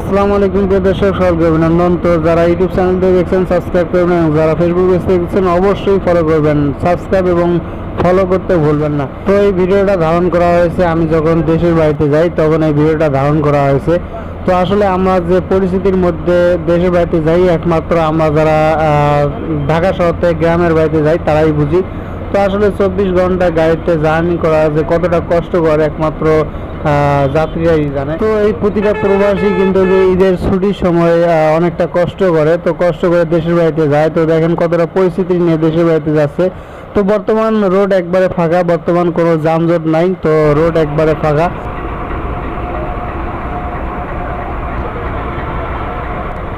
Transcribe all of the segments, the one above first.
আসসালামু আলাইকুম প্রিয় দর্শক, সবাইকে অভিনন্দন। তো যারা ইউটিউব চ্যানেল থেকে দেখছেন সাবস্ক্রাইব করবেন, এবং যারা ফেসবুক পেজ থেকে দেখছেন অবশ্যই ফলো করবেন। সাবস্ক্রাইব এবং ফলো করতে ভুলবেন না। তো এই ভিডিওটা ধারণ করা হয়েছে আমি যখন দেশের বাড়িতে যাই, তখন এই ভিডিওটা ধারণ করা হয়েছে। তো আসলে আমরা যে পরিস্থিতির মধ্যে দেশের বাড়িতে যাই, একমাত্র আমরা যারা ঢাকা শহর থেকে গ্রামের বাড়িতে যাই তারাই বুঝি। তো আসলে 24 ঘন্টা গাড়িতে জার্নি করা যে কতটা কষ্টকর একমাত্র যাত্রীরাই জানে। তো এই প্রতিটা প্রবাসী কিন্তু যে ঈদের ছুটির সময় অনেকটা কষ্ট করে, তো কষ্ট করে দেশের বাড়িতে যায়। তো দেখেন কতটা পরিস্থিতি নিয়ে দেশের বাড়িতে যাচ্ছে। তো বর্তমান রোড একবারে ফাঁকা, বর্তমান কোনো যানজট নাই, তো রোড একবারে ফাঁকা।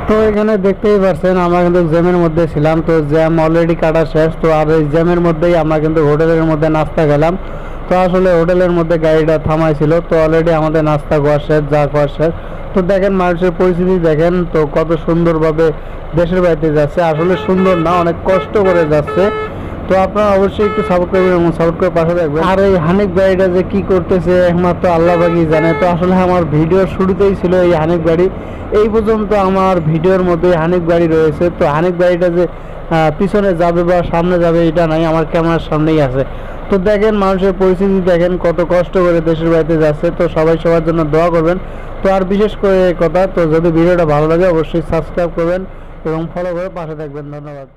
তো এখানে দেখতেই পাচ্ছেন আমরা কিন্তু জ্যামের মধ্যে ছিলাম। তো জ্যাম অলরেডি কাটা শেষ। তো আর এই জ্যামের মধ্যেই আমরা কিন্তু হোটেলের মধ্যে নাস্তা খেলাম। তো আসলে হোটেলের মধ্যে গাড়িটা থামাইছিল, তো অলরেডি আমাদের নাস্তা খাওয়া শেষ, যা খাওয়া শেষ। তো দেখেন মানুষের পরিস্থিতি দেখেন, তো কত সুন্দরভাবে দেশের বাড়িতে যাচ্ছে। আসলে সুন্দর না, অনেক কষ্ট করে যাচ্ছে। তো আপনারা অবশ্যই একটু সাপোর্ট করবেন এবং সাপোর্ট করে পাশে থাকবেন। আর এই হানিফ গাড়িটা যে কি করতেছে একমাত্র আল্লাহ পাকই জানে। তো আসলে আমার ভিডিওর শুরুতেই ছিল এই হানিফ গাড়ি, এই পর্যন্ত আমার ভিডিওর মধ্যে হানিফ গাড়ি রয়েছে। তো হানিফ গাড়িটা যে পিছনে যাবে বা সামনে যাবে এটা নাই, আমার ক্যামেরার সামনেই আছে। তো দেখেন মানুষের পরিস্থিতি দেখেন, কত কষ্ট করে দেশের বাড়িতে যাচ্ছে। তো সবাই সবার জন্য দোয়া করবেন। তো আর বিশেষ করে কথা, তো যদি ভিডিওটা ভালো লাগে অবশ্যই সাবস্ক্রাইব করবেন এবং ফলো করে পাশে থাকবেন। ধন্যবাদ।